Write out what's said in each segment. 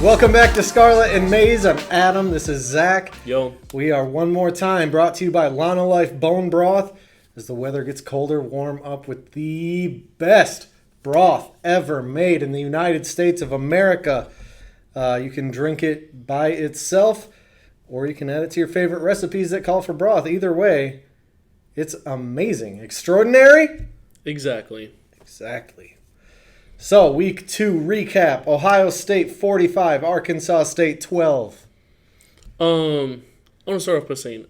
Welcome back to Scarlet and Maize. I'm Adam. This is Zack. Yo. We are one more time brought to you by Lonolife Bone Broth. As the weather gets colder, warm up with the best broth ever made in the United States of America. You can drink it by itself, or you can add it to your favorite recipes that call for broth. Either way, it's amazing. Extraordinary? Exactly. So, week 2 recap. Ohio State 45, Arkansas State 12. I want to start off by saying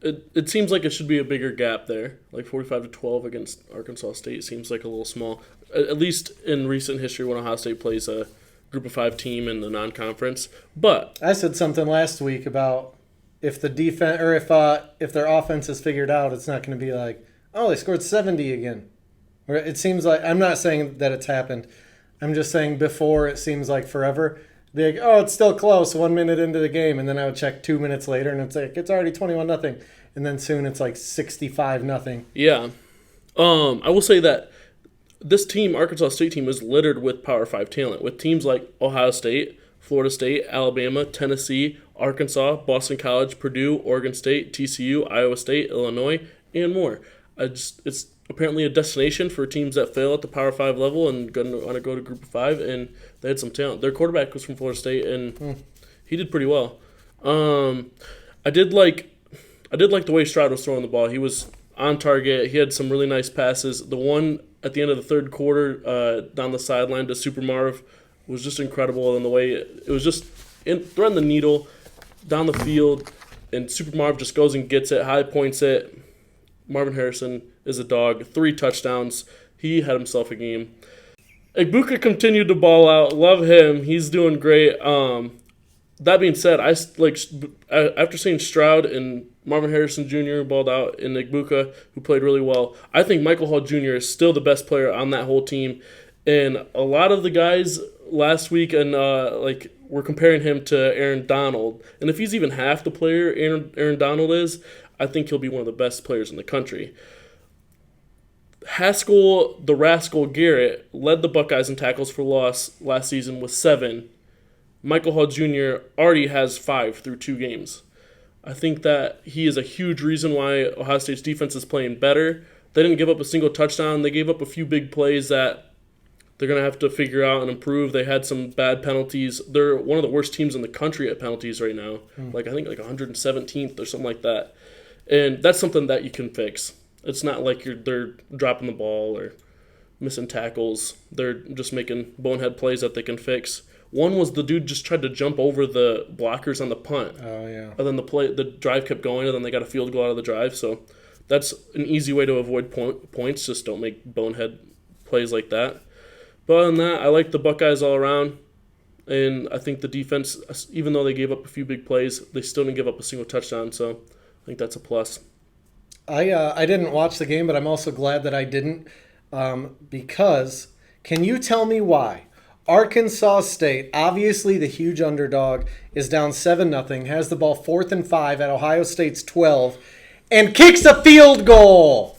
it seems like it should be a bigger gap there. Like 45-12 against Arkansas State seems like a little small. At least in recent history when Ohio State plays a group of 5 team in the non-conference. But I said something last week about if the defense or if their offense is figured out, it's not going to be like, oh, they scored 70 again. Or it seems like, I'm not saying that it's happened. I'm just saying before it seems like forever. They're like, oh, it's still close 1 minute into the game. And then I would check 2 minutes later and it's like, it's already 21-0. And then soon it's like 65-0. Yeah. I will say that this team, Arkansas State team, is littered with Power 5 talent. With teams like Ohio State, Florida State, Alabama, Tennessee, Arkansas, Boston College, Purdue, Oregon State, TCU, Iowa State, Illinois, and more. It's apparently a destination for teams that fail at the Power 5 level and want to go to Group of 5, and they had some talent. Their quarterback was from Florida State, and he did pretty well. I did like the way Stroud was throwing the ball. He was on target. He had some really nice passes. The one at the end of the third quarter down the sideline to Super Marv was just incredible, and the way it was just throwing the needle down the field, and Super Marv just goes and gets it, high points it. Marvin Harrison is a dog. 3 touchdowns. He had himself a game. Egbuka continued to ball out. Love him. He's doing great. That being said, after seeing Stroud and Marvin Harrison Jr. balled out and Egbuka, who played really well, I think Michael Hall Jr. is still the best player on that whole team. And a lot of the guys last week and were comparing him to Aaron Donald. And if he's even half the player Aaron Donald is, I think he'll be one of the best players in the country. Haskell, the rascal Garrett, led the Buckeyes in tackles for loss last season with 7. Michael Hall Jr. already has 5 through 2 games. I think that he is a huge reason why Ohio State's defense is playing better. They didn't give up a single touchdown. They gave up a few big plays that they're going to have to figure out and improve. They had some bad penalties. They're one of the worst teams in the country at penalties right now. I think 117th or something like that. And that's something that you can fix. It's not like they're dropping the ball or missing tackles. They're just making bonehead plays that they can fix. One was the dude just tried to jump over the blockers on the punt. Oh, yeah. And then the drive kept going, and then they got a field goal out of the drive. So that's an easy way to avoid points. Just don't make bonehead plays like that. But other than that, I like the Buckeyes all around. And I think the defense, even though they gave up a few big plays, they still didn't give up a single touchdown. So I think that's a plus. I didn't watch the game, but I'm also glad that I didn't because can you tell me why Arkansas State, obviously the huge underdog, is down 7-0, has the ball 4th and 5 at Ohio State's 12, and kicks a field goal?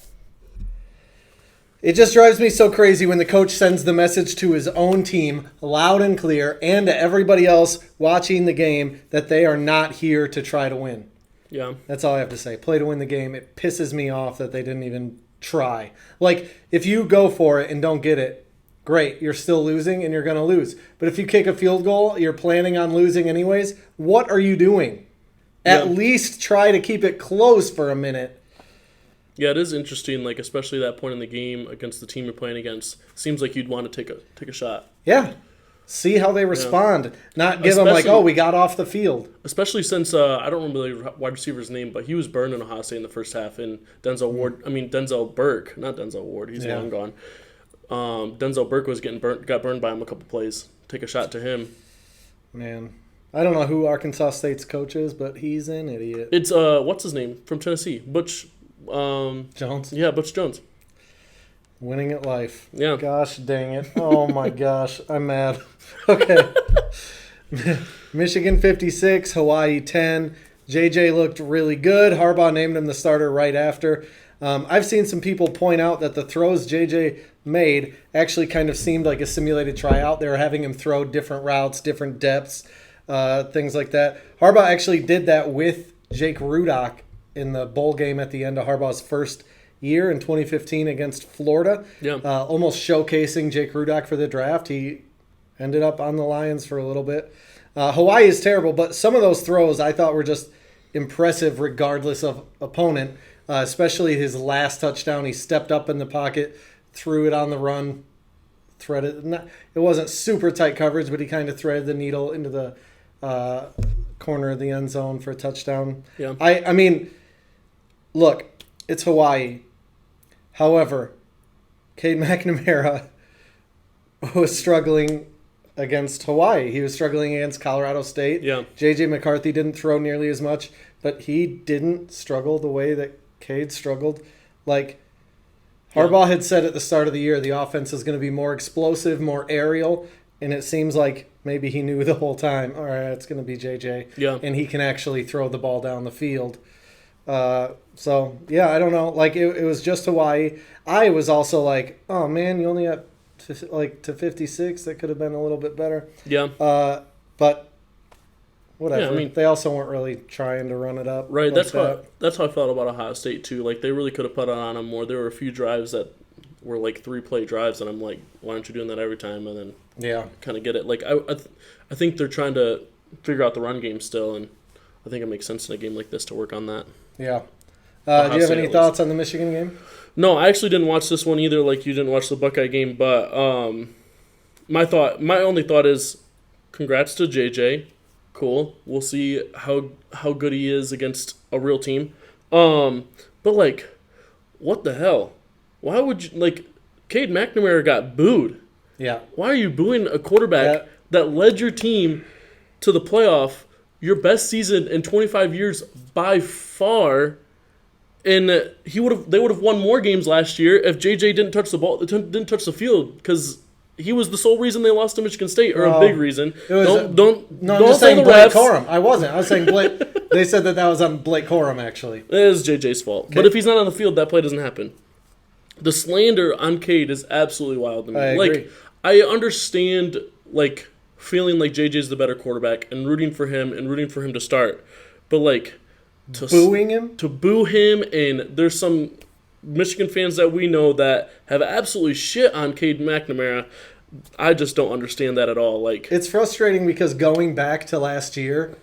It just drives me so crazy when the coach sends the message to his own team loud and clear and to everybody else watching the game that they are not here to try to win. Yeah. That's all I have to say. Play to win the game. It pisses me off that they didn't even try. Like, if you go for it and don't get it, great. You're still losing and you're going to lose. But if you kick a field goal, you're planning on losing anyways. What are you doing? At least try to keep it close for a minute. Yeah, it is interesting, especially that point in the game against the team you're playing against. Seems like you'd want to take a shot. Yeah. See how they respond. Yeah. Not give them we got off the field. Especially since, I don't remember the wide receiver's name, but he was burned in Ohio State in the first half. And Denzel Burke, not Denzel Ward, he's long gone. Denzel Burke was got burned by him a couple plays. Take a shot to him. Man, I don't know who Arkansas State's coach is, but he's an idiot. It's, what's his name? From Tennessee. Butch. Jones? Yeah, Butch Jones. Winning at life. Yeah. Gosh dang it. Oh, my gosh. I'm mad. Okay. Michigan 56, Hawaii 10. JJ looked really good. Harbaugh named him the starter right after. I've seen some people point out that the throws JJ made actually kind of seemed like a simulated tryout. They were having him throw different routes, different depths, things like that. Harbaugh actually did that with Jake Rudock in the bowl game at the end of Harbaugh's first year in 2015 against Florida. Yeah. Almost showcasing Jake Rudock for the draft. He ended up on the Lions for a little bit. Hawaii is terrible, but some of those throws I thought were just impressive regardless of opponent, especially his last touchdown. He stepped up in the pocket, threw it on the run, threaded. It wasn't super tight coverage, but he kind of threaded the needle into the corner of the end zone for a touchdown. Yeah. I mean, look, it's Hawaii. However, Cade McNamara was struggling against Hawaii. He was struggling against Colorado State. Yeah. J.J. McCarthy didn't throw nearly as much, but he didn't struggle the way that Cade struggled. Like, Harbaugh had said at the start of the year, the offense is going to be more explosive, more aerial, and it seems like maybe he knew the whole time, all right, it's going to be J.J., and he can actually throw the ball down the field. So, yeah, I don't know. Like, it was just Hawaii. I was also like, oh, man, you only got to 56. That could have been a little bit better. Yeah. But whatever. Yeah, I mean, they also weren't really trying to run it up. Right. Like That's how I felt about Ohio State, too. Like, they really could have put it on them more. There were a few drives that were, like, 3-play drives, and I'm like, why aren't you doing that every time? And then kind of get it. Like, I think they're trying to figure out the run game still, and I think it makes sense in a game like this to work on that. Yeah. Do you have any thoughts on the Michigan game? No, I actually didn't watch this one either. Like, you didn't watch the Buckeye game, but my only thought is, congrats to JJ. Cool. We'll see how good he is against a real team. But like, what the hell? Why would you like? Cade McNamara got booed. Yeah. Why are you booing a quarterback that led your team to the playoff, your best season in 25 years by far? And they would have won more games last year if JJ didn't touch the ball, didn't touch the field, because he was the sole reason they lost to Michigan State, or a big reason. Don't say the Blake refs. Corum. I wasn't. I was saying Blake. They said that was on Blake Corum, actually. It is JJ's fault. Okay. But if he's not on the field, that play doesn't happen. The slander on Cade is absolutely wild to me. I agree. Like, I understand, like, feeling like JJ's the better quarterback and rooting for him to start, but like. To boo him, and there's some Michigan fans that we know that have absolutely shit on Cade McNamara. I just don't understand that at all. Like, it's frustrating because going back to last year,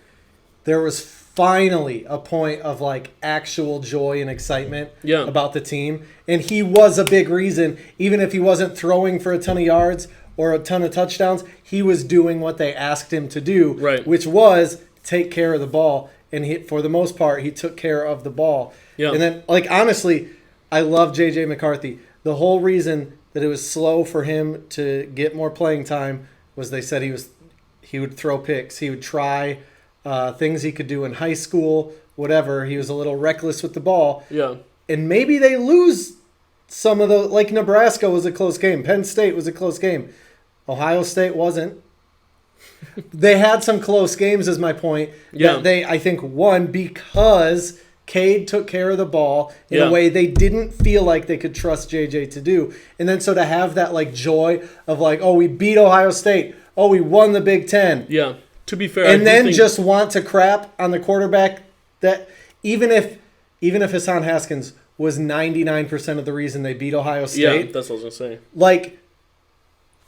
there was finally a point of like actual joy and excitement about the team, and he was a big reason. Even if he wasn't throwing for a ton of yards or a ton of touchdowns, he was doing what they asked him to do, which was take care of the ball. And for the most part, he took care of the ball. Yeah. And then, like, honestly, I love J.J. McCarthy. The whole reason that it was slow for him to get more playing time was they said he would throw picks. He would try things he could do in high school, whatever. He was a little reckless with the ball. Yeah. And maybe they lose some of the, like, Nebraska was a close game. Penn State was a close game. Ohio State wasn't. They had some close games, is my point. That they, I think, won because Cade took care of the ball in a way they didn't feel like they could trust JJ to do. And then so to have that like joy of like, oh, we beat Ohio State. Oh, we won the Big Ten. Yeah. To be fair, and then just want to crap on the quarterback that even if Hassan Haskins was 99% of the reason they beat Ohio State. Yeah, that's what I was gonna say. Like.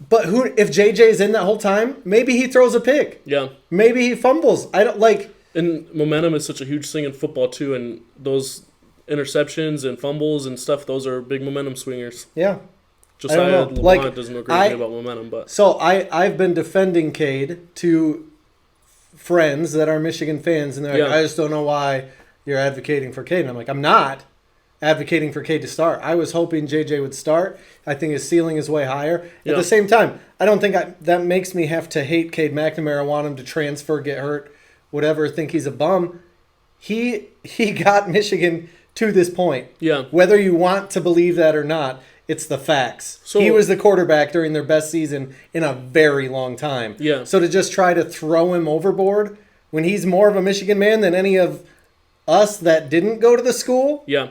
But if JJ's in that whole time, maybe he throws a pick. Yeah. Maybe he fumbles. I don't like. And momentum is such a huge thing in football too, and those interceptions and fumbles and stuff, those are big momentum swingers. Yeah. Josiah LeBlanc doesn't know great about momentum, but so I've been defending Cade to friends that are Michigan fans, and they're like, I just don't know why you're advocating for Cade. And I'm like, I'm not advocating for Cade to start. I was hoping JJ would start. I think his ceiling is way higher. At the same time, I don't think that makes me have to hate Cade McNamara, want him to transfer, get hurt, whatever, think he's a bum. He got Michigan to this point. Yeah. Whether you want to believe that or not, it's the facts. So, he was the quarterback during their best season in a very long time. Yeah. So to just try to throw him overboard when he's more of a Michigan man than any of us that didn't go to the school? Yeah.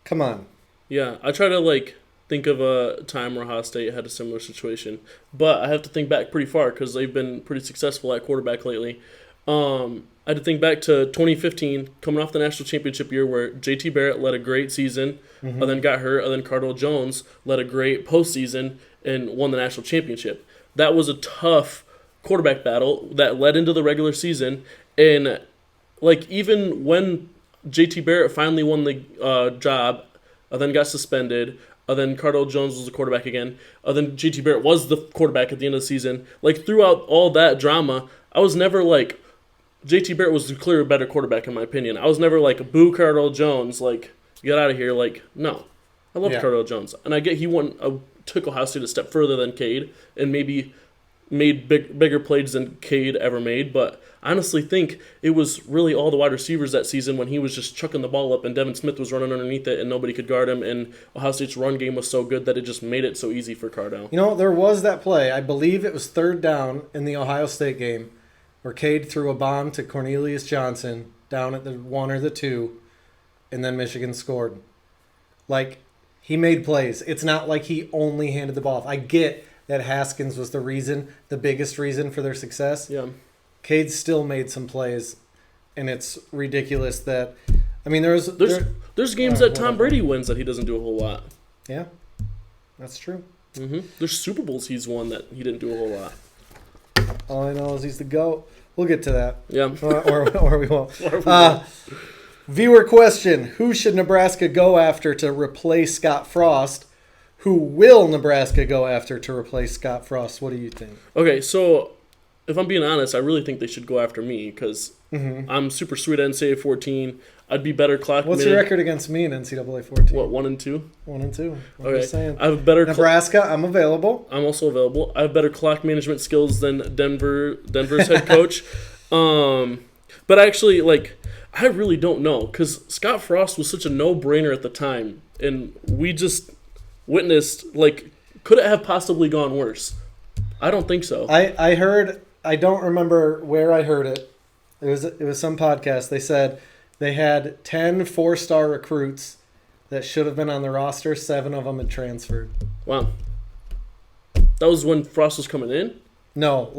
Come on. Yeah, I try to think of a time where Ohio State had a similar situation, but I have to think back pretty far because they've been pretty successful at quarterback lately. I had to think back to 2015, coming off the national championship year, where J.T. Barrett led a great season, and then got hurt, and then Cardell Jones led a great postseason and won the national championship. That was a tough quarterback battle that led into the regular season, and even when J.T. Barrett finally won the job, then got suspended. Then Cardell Jones was the quarterback again. Then J.T. Barrett was the quarterback at the end of the season. Throughout all that drama, I was never J.T. Barrett was the clear better quarterback in my opinion. I was never boo Cardell Jones, get out of here. No. I love Cardell Jones. And I get he took Ohio State a step further than Cade and maybe made bigger plays than Cade ever made, but I honestly think it was really all the wide receivers that season when he was just chucking the ball up and Devin Smith was running underneath it and nobody could guard him, and Ohio State's run game was so good that it just made it so easy for Cardell. There was that play. I believe it was third down in the Ohio State game where Cade threw a bomb to Cornelius Johnson down at the 1 or the 2, and then Michigan scored. He made plays. It's not like he only handed the ball off. I get that Haskins was the biggest reason for their success. Yeah. Cade still made some plays, and it's ridiculous that, there's games that Tom Brady wins that he doesn't do a whole lot. Yeah, that's true. There's Super Bowls he's won that he didn't do a whole lot. All I know is he's the GOAT. We'll get to that. Yeah. Or we won't. Viewer question: who should Nebraska go after to replace Scott Frost? Who will Nebraska go after to replace Scott Frost? What do you think? Okay, so if I'm being honest, I really think they should go after me because I'm super sweet at NCAA 14. I'd be better clock. What's your record against me in NCAA 14? What, 1-2? 1-2. I'm okay. just saying. I have better Nebraska. I'm available. I'm also available. I have better clock management skills than Denver's head coach. But actually, I really don't know because Scott Frost was such a no-brainer at the time, and we just witnessed could it have possibly gone worse? I don't think so. I heard. I don't remember where I heard it. It was some podcast. They said they had 10 4-star recruits that should have been on the roster. 7 of them had transferred. Wow. That was when Frost was coming in? No,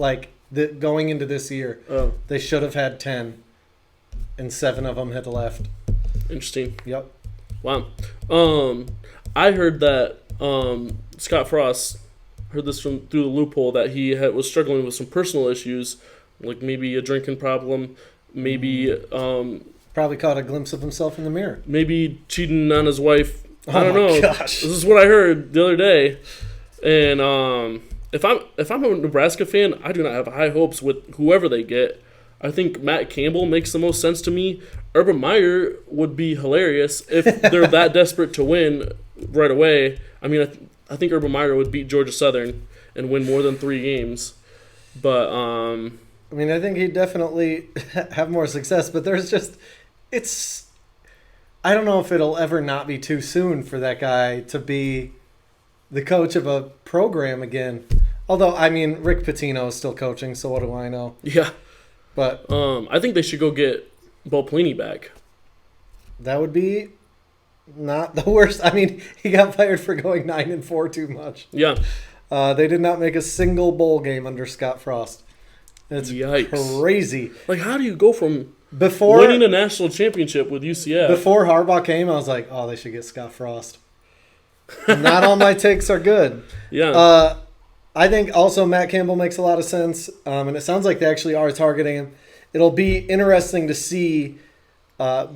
going into this year. Oh. They should have had 10, and 7 of them had left. Interesting. Yep. Wow. I heard that Scott Frost heard this through the loophole that he was struggling with some personal issues, maybe a drinking problem, maybe probably caught a glimpse of himself in the mirror. Maybe cheating on his wife. I don't know. Gosh. This is what I heard the other day. And if I'm a Nebraska fan, I do not have high hopes with whoever they get. I think Matt Campbell makes the most sense to me. Urban Meyer would be hilarious if they're that desperate to win right away. I think Urban Meyer would beat Georgia Southern and win more than 3 games. But I think he'd definitely have more success, but I don't know if it'll ever not be too soon for that guy to be the coach of a program again. Although, Rick Pitino is still coaching, so what do I know? Yeah. But I think they should go get Bo Pelini back. That would be not the worst. He got fired for going 9-4 too much. Yeah. They did not make a single bowl game under Scott Frost. It's Yikes. Crazy. How do you go from winning a national championship with UCF? Before Harbaugh came, I was like, oh, they should get Scott Frost. Not all my takes are good. Yeah. I think also Matt Campbell makes a lot of sense, and it sounds like they actually are targeting him. It'll be interesting to see,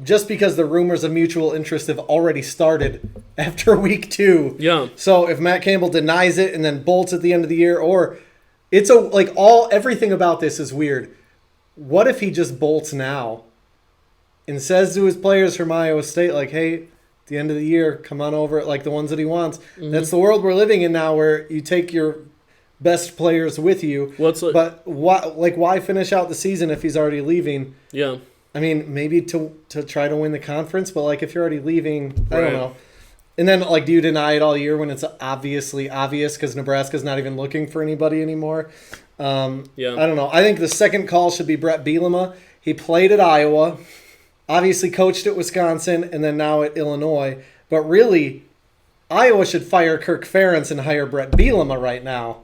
just because the rumors of mutual interest have already started after week 2. Yeah. So if Matt Campbell denies it and then bolts at the end of the year, or everything about this is weird. What if he just bolts now and says to his players from Iowa State, hey, at the end of the year, come on over, the ones that he wants. Mm-hmm. That's the world we're living in now, where you take your best players with you. But why finish out the season if he's already leaving? Yeah. Maybe to try to win the conference, but if you're already leaving, I don't know. And then do you deny it all year when it's obviously obvious because Nebraska's not even looking for anybody anymore? Yeah. I don't know. I think the second call should be Brett Bielema. He played at Iowa, obviously coached at Wisconsin, and then now at Illinois. But really, Iowa should fire Kirk Ferentz and hire Brett Bielema right now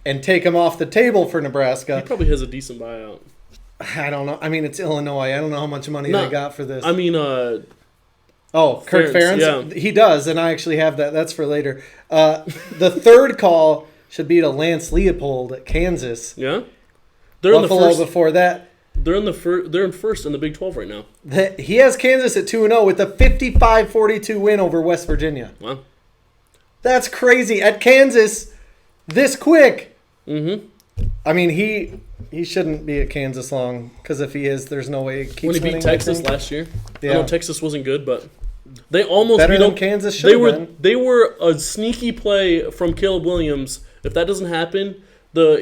and take him off the table for Nebraska. He probably has a decent buyout. I don't know. I mean, it's Illinois. I don't know how much money they got for this. I mean, Kirk Ferentz, Ferentz? yeah. He does, and I actually have that. That's for later. The third call should be to Lance Leopold at Kansas. Yeah, they're Buffalo in the first. before that. They're in the first. They're in first in the Big 12 right now. He has Kansas at 2-0 with a 55-42 win over West Virginia. Wow, that's crazy. At Kansas, this quick. Mm-hmm. I mean, he shouldn't be at Kansas long because if he is, there's no way he keeps when he winning. beat Texas last year, yeah. I know Texas wasn't good, but they almost better beat than them. Kansas should have been. They were a sneaky play from Caleb Williams. If that doesn't happen, the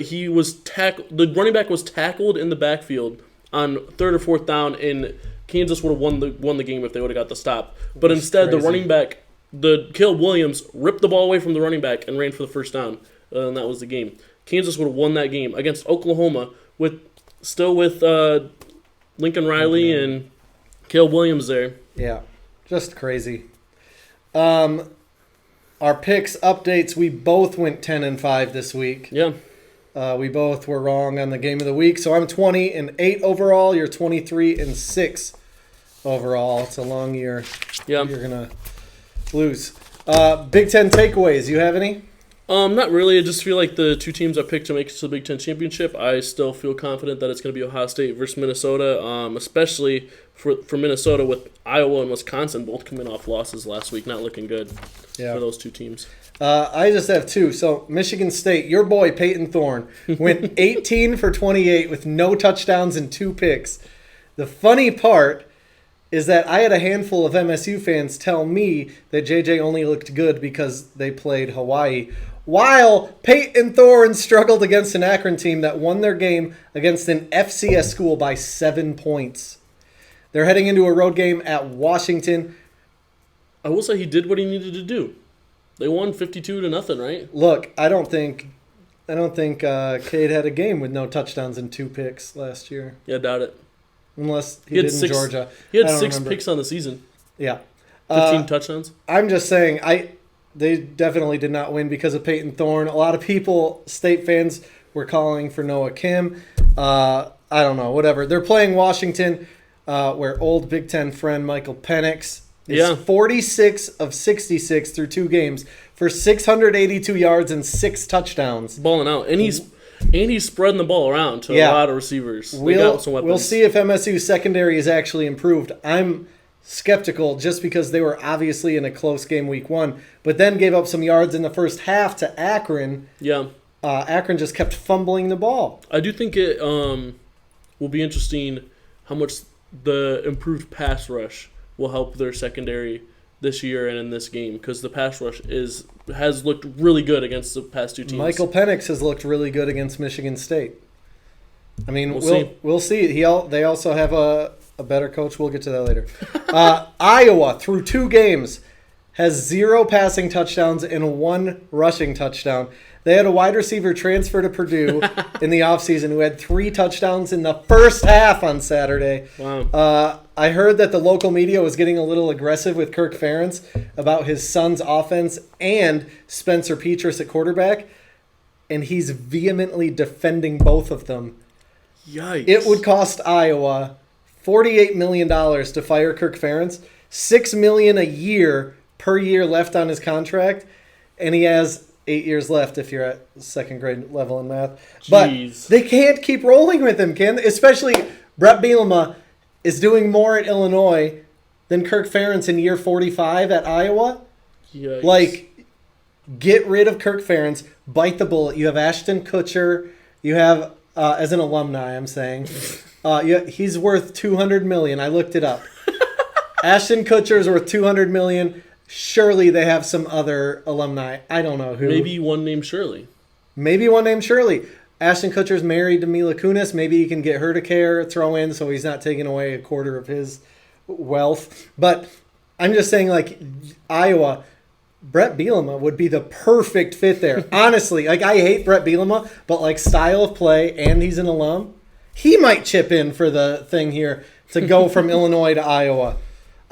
running back was tackled in the backfield on 3rd or 4th down, and Kansas would have won the game if they would have got the stop. But That's instead, crazy. the running back, Caleb Williams, ripped the ball away from the running back and ran for the first down, and that was the game. Kansas would have won that game against Oklahoma with Lincoln Riley and Caleb Williams there. Yeah, just crazy. Our picks updates. We both went 10-5 this week. Yeah. We both were wrong on the game of the week. So I'm 20-8 overall. You're 23-6 overall. It's a long year. Yeah. You're gonna lose. Big Ten takeaways. You have any? Not really. I just feel like the two teams I picked to make it to the Big Ten championship, I still feel confident that it's going to be Ohio State versus Minnesota, especially for Minnesota with Iowa and Wisconsin both coming off losses last week. Not looking good for those two teams. I just have two. So Michigan State, your boy Peyton Thorne, went 18 for 28 with no touchdowns and 2 picks. The funny part is that I had a handful of MSU fans tell me that JJ only looked good because they played Hawaii, while Peyton Thorne struggled against an Akron team that won their game against an FCS school by 7 points. They're heading into a road game at Washington. I will say he did what he needed to do. They won 52-0, right? Look, I don't think Cade had a game with no touchdowns and 2 picks last year. Yeah, doubt it. Unless he did in Georgia. He had I don't 6 remember. picks on the season. Yeah. 15 touchdowns. I'm just saying, they definitely did not win because of Peyton Thorne. A lot of people, State fans, were calling for Noah Kim. I don't know, whatever. They're playing Washington, where old Big Ten friend Michael Penix is 46 of 66 through 2 games for 682 yards and 6 touchdowns. Balling out. And he's spreading the ball around to a lot of receivers. They got some weapons. We'll see if MSU's secondary is actually improved. I'm skeptical just because they were obviously in a close game week 1, but then gave up some yards in the first half to Akron. Yeah. Akron just kept fumbling the ball. I do think it will be interesting how much the improved pass rush will help their secondary this year and in this game, because the pass rush has looked really good against the past 2 teams. Michael Penix has looked really good against Michigan State. I mean, we'll see. They also have a better coach. We'll get to that later. Iowa, through 2 games, has 0 passing touchdowns and 1 rushing touchdown. They had a wide receiver transfer to Purdue in the offseason who had 3 touchdowns in the first half on Saturday. Wow. I heard that the local media was getting a little aggressive with Kirk Ferentz about his son's offense and Spencer Petras at quarterback, and he's vehemently defending both of them. Yikes. It would cost Iowa $48 million to fire Kirk Ferentz, $6 million a year per year left on his contract, and he has 8 years left if you're at 2nd grade level in math. But they can't keep rolling with him, can they? Especially Brett Bielema is doing more at Illinois than Kirk Ferentz in year 45 at Iowa. Yikes. Like, get rid of Kirk Ferentz, bite the bullet. You have Ashton Kutcher. You have, as an alumni, I'm saying, he's worth $200 million. I looked it up. Ashton Kutcher is worth $200 million. Surely they have some other alumni. I don't know who. Maybe one named Shirley. Ashton Kutcher's married to Mila Kunis. Maybe he can get her to care, throw in, so he's not taking away a quarter of his wealth. But I'm just saying, like, Iowa, Brett Bielema would be the perfect fit there. Honestly, like, I hate Brett Bielema, but, like, style of play, and he's an alum, he might chip in for the thing here to go from Illinois to Iowa.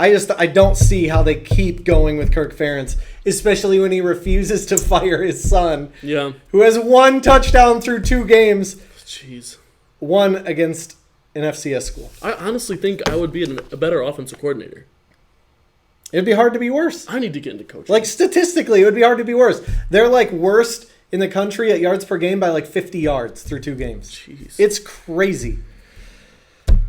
I don't see how they keep going with Kirk Ferentz, especially when he refuses to fire his son, who has 1 touchdown through 2 games. Jeez. 1 against an FCS school. I honestly think I would be a better offensive coordinator. It'd be hard to be worse. I need to get into coaching. Like, statistically, it would be hard to be worse. They're, like, worst in the country at yards per game by, like, 50 yards through 2 games. Jeez. It's crazy.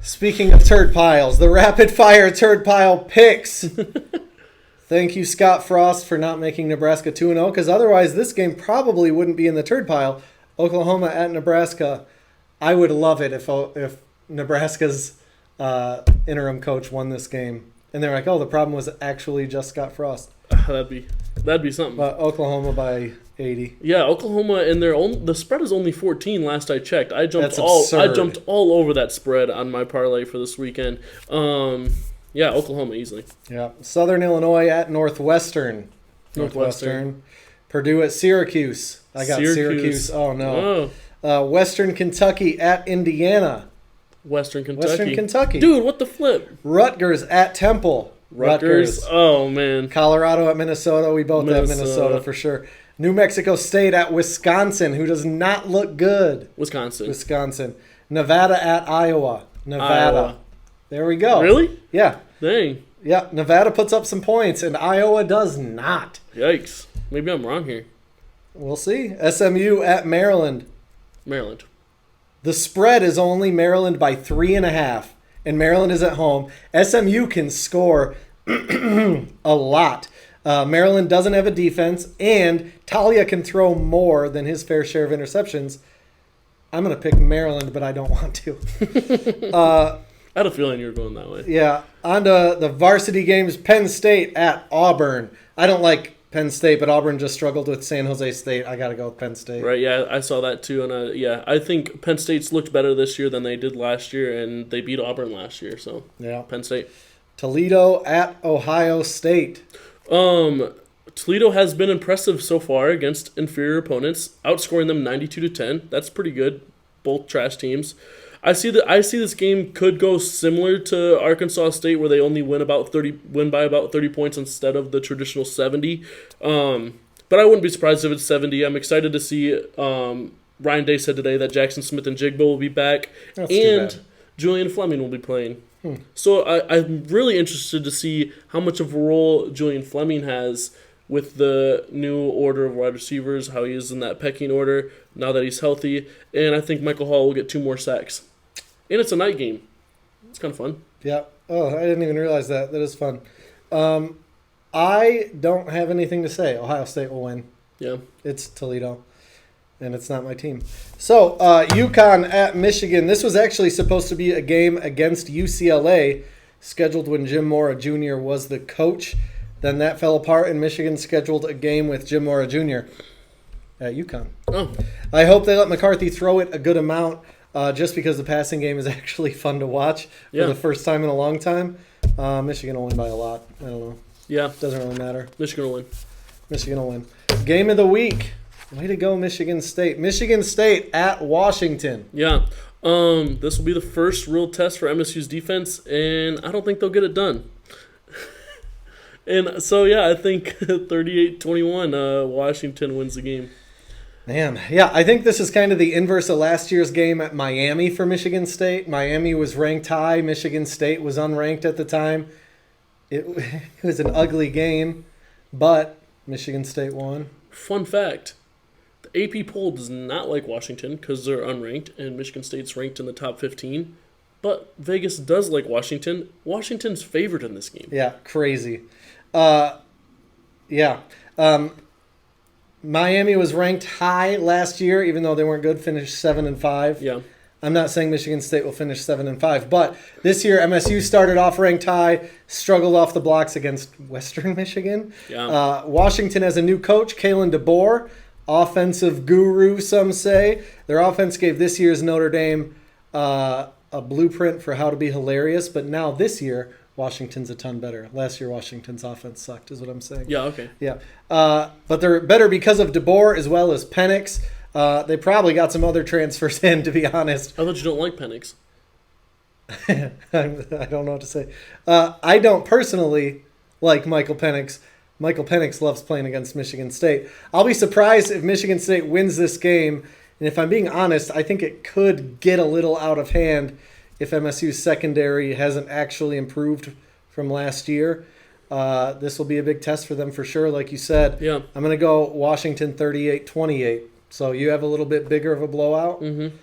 Speaking of turd piles, the rapid-fire turd pile picks. Thank you, Scott Frost, for not making Nebraska 2-0, because otherwise this game probably wouldn't be in the turd pile. Oklahoma at Nebraska. I would love it if Nebraska's interim coach won this game. And they're like, oh, the problem was actually just Scott Frost. That'd be something. But Oklahoma by 80. Yeah, Oklahoma and the spread is only 14 last I checked. I jumped absurd. all over that spread on my parlay for this weekend. Yeah, Oklahoma easily. Yeah. Southern Illinois at Northwestern. Purdue at Syracuse. I got Syracuse. Oh no. Western Kentucky at Indiana. Western Kentucky. Dude, what the flip? Rutgers at Temple. Rutgers. Oh, man. Colorado at Minnesota. We both have Minnesota for sure. New Mexico State at Wisconsin, who does not look good. Wisconsin. Nevada at Iowa. Nevada. There we go. Really? Yeah. Dang. Yeah, Nevada puts up some points, and Iowa does not. Yikes. Maybe I'm wrong here. We'll see. SMU at Maryland. Maryland. The spread is only Maryland by 3.5, and Maryland is at home. SMU can score a lot. Maryland doesn't have a defense, and Talia can throw more than his fair share of interceptions. I'm going to pick Maryland, but I don't want to. I had a feeling you were going that way. Yeah. On to the varsity games. Penn State at Auburn. I don't like Penn State, but Auburn just struggled with San Jose State. I got to go with Penn State. Right, yeah, I saw that too. And I think Penn State's looked better this year than they did last year, and they beat Auburn last year. So, yeah. Penn State. Toledo at Ohio State. Toledo has been impressive so far against inferior opponents, outscoring them 92-10. That's pretty good. Both trash teams. I see this game could go similar to Arkansas State, where they only win by about 30 points instead of the traditional 70. But I wouldn't be surprised if it's 70. I'm excited to see. Ryan Day said today that Jackson Smith and Jigbo will be back, and Julian Fleming will be playing. So I'm really interested to see how much of a role Julian Fleming has with the new order of wide receivers, how he is in that pecking order now that he's healthy. And I think Michael Hall will get 2 more sacks. And it's a night game. It's kind of fun. Yeah. Oh, I didn't even realize that. That is fun. I don't have anything to say. Ohio State will win. Yeah. It's Toledo, and it's not my team. So, Uconn at Michigan. This was actually supposed to be a game against UCLA, scheduled when Jim Mora Jr. was the coach. Then that fell apart, and Michigan scheduled a game with Jim Mora Jr. at Uconn. Oh. I hope they let McCarthy throw it a good amount, just because the passing game is actually fun to watch for the first time in a long time. Michigan will win by a lot. I don't know. Yeah. Doesn't really matter. Michigan will win. Michigan will win. Game of the week. Way to go, Michigan State. Michigan State at Washington. Yeah. This will be the first real test for MSU's defense, and I don't think they'll get it done. And so, yeah, I think 38-21, Washington wins the game. Man, yeah, I think this is kind of the inverse of last year's game at Miami for Michigan State. Miami was ranked high. Michigan State was unranked at the time. It was an ugly game, but Michigan State won. Fun fact, the AP poll does not like Washington because they're unranked, and Michigan State's ranked in the top 15. But Vegas does like Washington. Washington's favored in this game. Yeah, crazy. Miami was ranked high last year, even though they weren't good. Finished 7-5. Yeah. I'm not saying Michigan State will finish 7-5, but this year MSU started off ranked high, struggled off the blocks against Western Michigan. Yeah. Washington has a new coach, Kalen DeBoer, offensive guru, some say. Their offense gave this year's Notre Dame a blueprint for how to be hilarious, but now this year Washington's a ton better. Last year Washington's offense sucked, is what I'm saying. Yeah, okay. Yeah. But they're better because of DeBoer as well as Penix. They probably got some other transfers in, to be honest. I thought you don't like Penix. I don't know what to say. I don't personally like Michael Penix. Michael Penix loves playing against Michigan State. I'll be surprised if Michigan State wins this game. And if I'm being honest, I think it could get a little out of hand if MSU's secondary hasn't actually improved from last year. This will be a big test for them for sure, like you said. Yeah. I'm going to go Washington 38-28. So you have a little bit bigger of a blowout. Mm-hmm.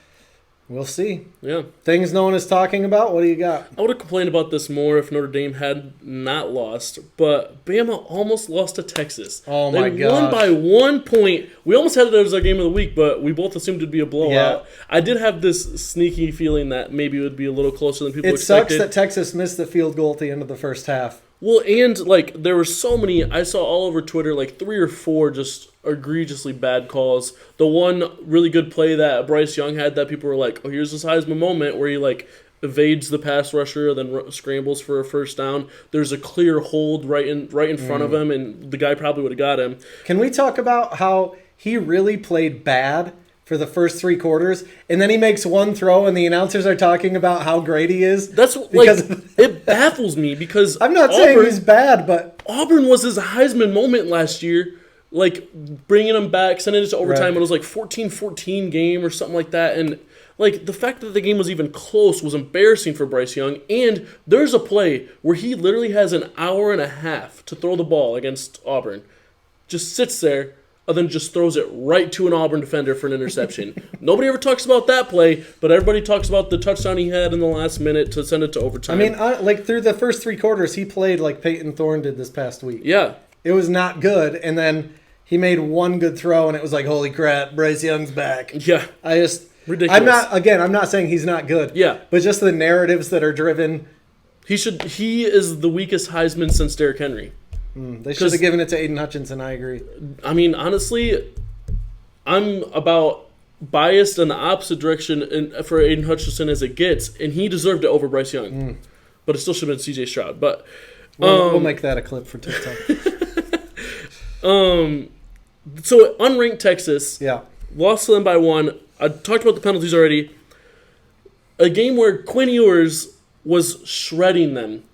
We'll see. Yeah. Things no one is talking about. What do you got? I would have complained about this more if Notre Dame had not lost, but Bama almost lost to Texas. Oh, my They gosh. won by 1 point. We almost had it as our game of the week, but we both assumed it'd be a blowout. Yeah. I did have this sneaky feeling that maybe it would be a little closer than people It sucks expected. that Texas missed the field goal at the end of the first half. Well, and, like, there were so many, I saw all over Twitter, like, 3 or 4 just egregiously bad calls. The one really good play that Bryce Young had that people were like, oh, here's this Heisman moment where he, like, evades the pass rusher, then scrambles for a first down. There's a clear hold right in front of him, and the guy probably would have got him. Can we talk about how he really played bad for the first 3 quarters, and then he makes one throw, and the announcers are talking about how great he is? That's, because like, it baffles me because I'm not saying he's bad, but Auburn was his Heisman moment last year. Like, bringing him back, sending it to overtime. Right. It was like 14-14 game or something like that. And, like, the fact that the game was even close was embarrassing for Bryce Young. And there's a play where he literally has an hour and a half to throw the ball against Auburn. Just sits there and then just throws it right to an Auburn defender for an interception. Nobody ever talks about that play, but everybody talks about the touchdown he had in the last minute to send it to overtime. I mean, like through the first 3 quarters, he played like Peyton Thorne did this past week. Yeah. It was not good, and then he made one good throw, and it was like, holy crap, Bryce Young's back. Yeah. Ridiculous. I'm not saying he's not good. Yeah. But just the narratives that are driven. He is the weakest Heisman since Derrick Henry. They should have given it to Aiden Hutchinson, I agree. I mean, honestly, I'm about biased in the opposite direction for Aiden Hutchinson as it gets, and he deserved it over Bryce Young. But it still should have been C.J. Stroud. But we'll make that a clip for TikTok. So unranked Texas, Yeah. lost to them by 1. I talked about the penalties already. A game where Quinn Ewers was shredding them.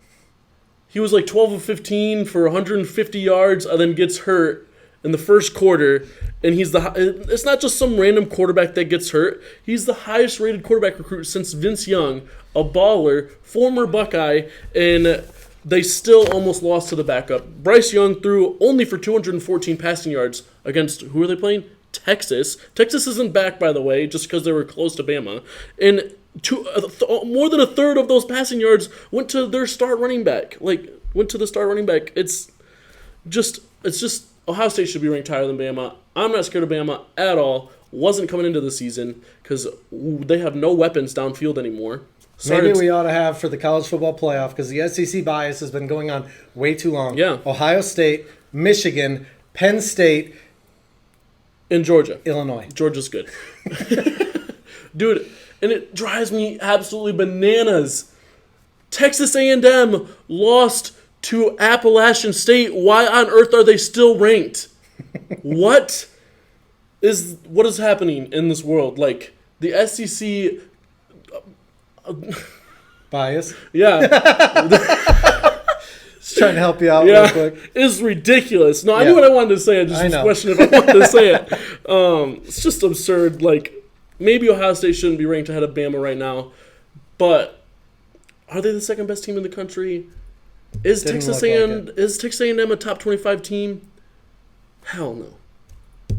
He was like 12 of 15 for 150 yards, and then gets hurt in the first quarter. And it's not just some random quarterback that gets hurt. He's the highest rated quarterback recruit since Vince Young, a baller, former Buckeye, and they still almost lost to the backup. Bryce Young threw only for 214 passing yards against, who are they playing? Texas. Texas isn't back, by the way, just because they were close to Bama. And more than a third of those passing yards went to their star running back. It's just Ohio State should be ranked higher than Bama. I'm not scared of Bama at all. Wasn't coming into the season because they have no weapons downfield anymore. Maybe we ought to have for the college football playoff, because the SEC bias has been going on way too long. Yeah. Ohio State, Michigan, Penn State, and Georgia. Illinois. Georgia's good. Dude, and it drives me absolutely bananas. Texas A&M lost to Appalachian State. Why on earth are they still ranked? What is happening in this world? Like, the SEC... Bias. Yeah. Just trying to help you out real quick. It's ridiculous. No, I knew what I wanted to say. I just was questioning if I wanted to say it. It's just absurd. Like, maybe Ohio State shouldn't be ranked ahead of Bama right now, but are they the second best team in the country? Is Texas A&M a top 25 team? Hell no.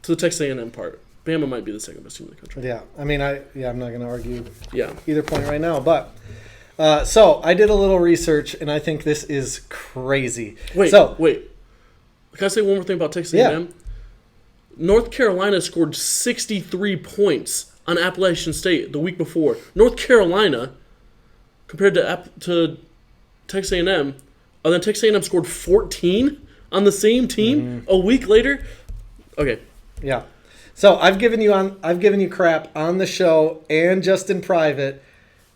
To the Texas A&M part. Bama might be the second best team in the country. Yeah, I mean, I'm not going to argue Yeah. either point right now. But so I did a little research, and I think this is crazy. Wait. Can I say one more thing about Texas A&M? Yeah. North Carolina scored 63 points on Appalachian State the week before. North Carolina, compared to Texas A&M, and then Texas A&M scored 14 on the same team a week later. Okay. Yeah. So I've given you crap on the show and just in private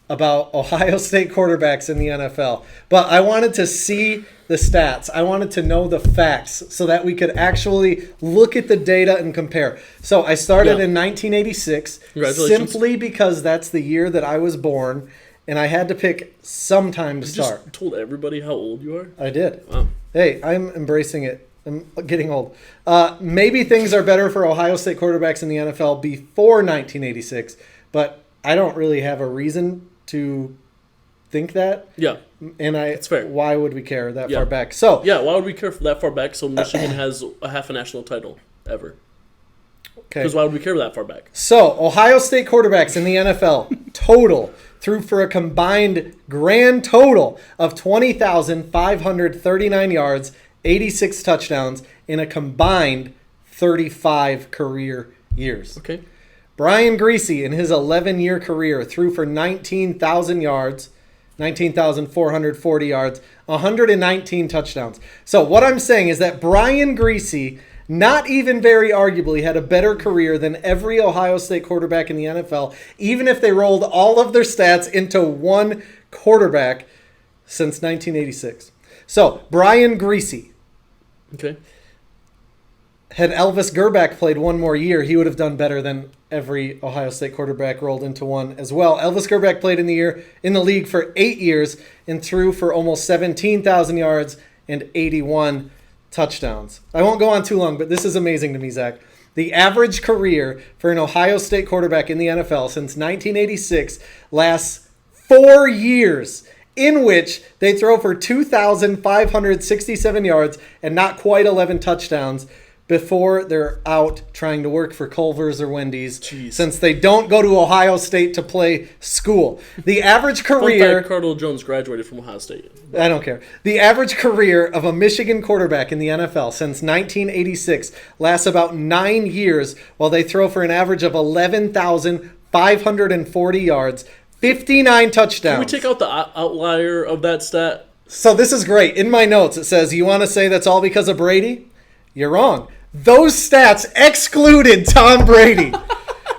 about Ohio State quarterbacks in the NFL. But I wanted to see the stats. I wanted to know the facts so that we could actually look at the data and compare. So I started in 1986 Congratulations. simply because that's the year that I was born. and I had to pick some time to You start. just told everybody how old you are? I did. Wow. Hey, I'm embracing it. I'm getting old. Maybe things are better for Ohio State quarterbacks in the NFL before 1986, but I don't really have a reason to think that. Yeah. And It's fair. Why would we care that Yeah. far back? So Yeah, why would we care that far back? So Michigan has a half a national title ever. okay. Because why would we care that far back? So Ohio State quarterbacks in the NFL total threw for a combined grand total of 20,539 yards, 86 touchdowns in a combined 35 career years. Okay. Brian Greasy, in his 11-year career, threw for 19,000 yards, 19,440 yards, 119 touchdowns. So what I'm saying is that Brian Greasy, not even very arguably, had a better career than every Ohio State quarterback in the NFL, even if they rolled all of their stats into one quarterback since 1986. So Brian Greasy. Okay. Had Elvis Grbac played one more year, he would have done better than every Ohio State quarterback rolled into one as well. Elvis Grbac played in the league for 8 years and threw for almost 17,000 yards and 81 touchdowns. I won't go on too long, but this is amazing to me, Zach. The average career for an Ohio State quarterback in the NFL since 1986 lasts 4 years, in which they throw for 2,567 yards and not quite 11 touchdowns before they're out trying to work for Culver's or Wendy's. Jeez. Since they don't go to Ohio State to play school. The average Fun career... fact, Cardinal Jones graduated from Ohio State. I don't care. The average career of a Michigan quarterback in the NFL since 1986 lasts about 9 years, while they throw for an average of 11,540 yards, 59 touchdowns. Can we take out the outlier of that stat? So this is great. In my notes, it says, you want to say that's all because of Brady? You're wrong. Those stats excluded Tom Brady.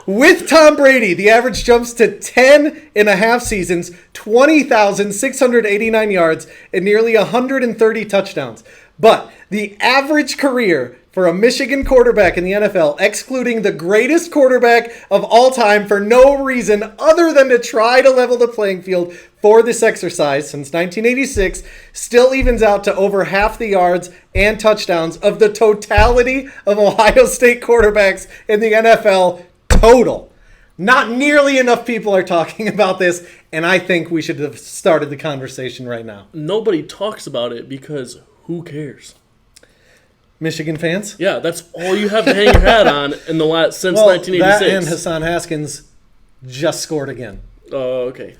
With Tom Brady, the average jumps to 10 and a half seasons, 20,689 yards, and nearly 130 touchdowns. But the average career for a Michigan quarterback in the NFL, excluding the greatest quarterback of all time for no reason other than to try to level the playing field for this exercise since 1986, still evens out to over half the yards and touchdowns of the totality of Ohio State quarterbacks in the NFL total. Not nearly enough people are talking about this, and I think we should have started the conversation right now. Nobody talks about it because who cares? Michigan fans? Yeah, that's all you have to hang your hat on in the last since Well, 1986. that and Hassan Haskins just scored again. Oh, okay.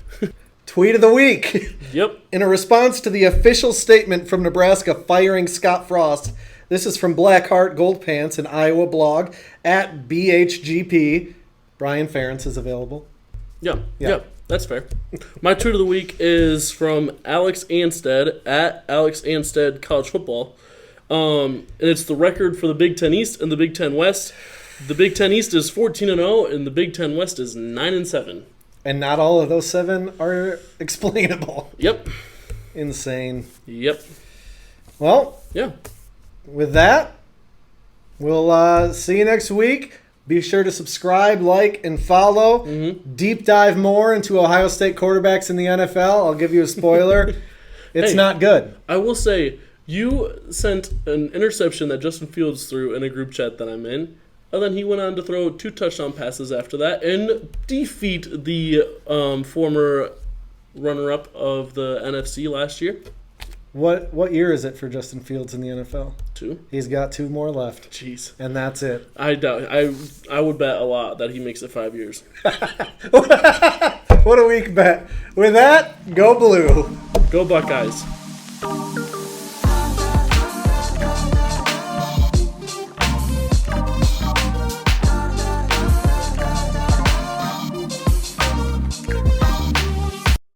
Tweet of the week. Yep. In a response to the official statement from Nebraska firing Scott Frost, this is from Blackheart Gold Pants, an Iowa blog, at BHGP. Brian Ferentz is available. Yeah, that's fair. My tweet of the week is from Alex Anstead, at Alex Anstead College Football. And it's the record for the Big Ten East and the Big Ten West. The Big Ten East is 14-0, and the Big Ten West is 9-7. And not all of those 7 are explainable. Yep. Insane. Yep. Well, Yeah. with that, we'll see you next week. Be sure to subscribe, like, and follow. Mm-hmm. Deep dive more into Ohio State quarterbacks in the NFL. I'll give you a spoiler. It's Hey. not good. I will say, you sent an interception that Justin Fields threw in a group chat that I'm in, and then he went on to throw 2 touchdown passes after that and defeat the former runner-up of the NFC last year. What year is it for Justin Fields in the NFL? 2. He's got 2 more left, Jeez. and that's it. I doubt. I would bet a lot that he makes it 5 years. What a weak bet. With that, go blue. Go Buckeyes.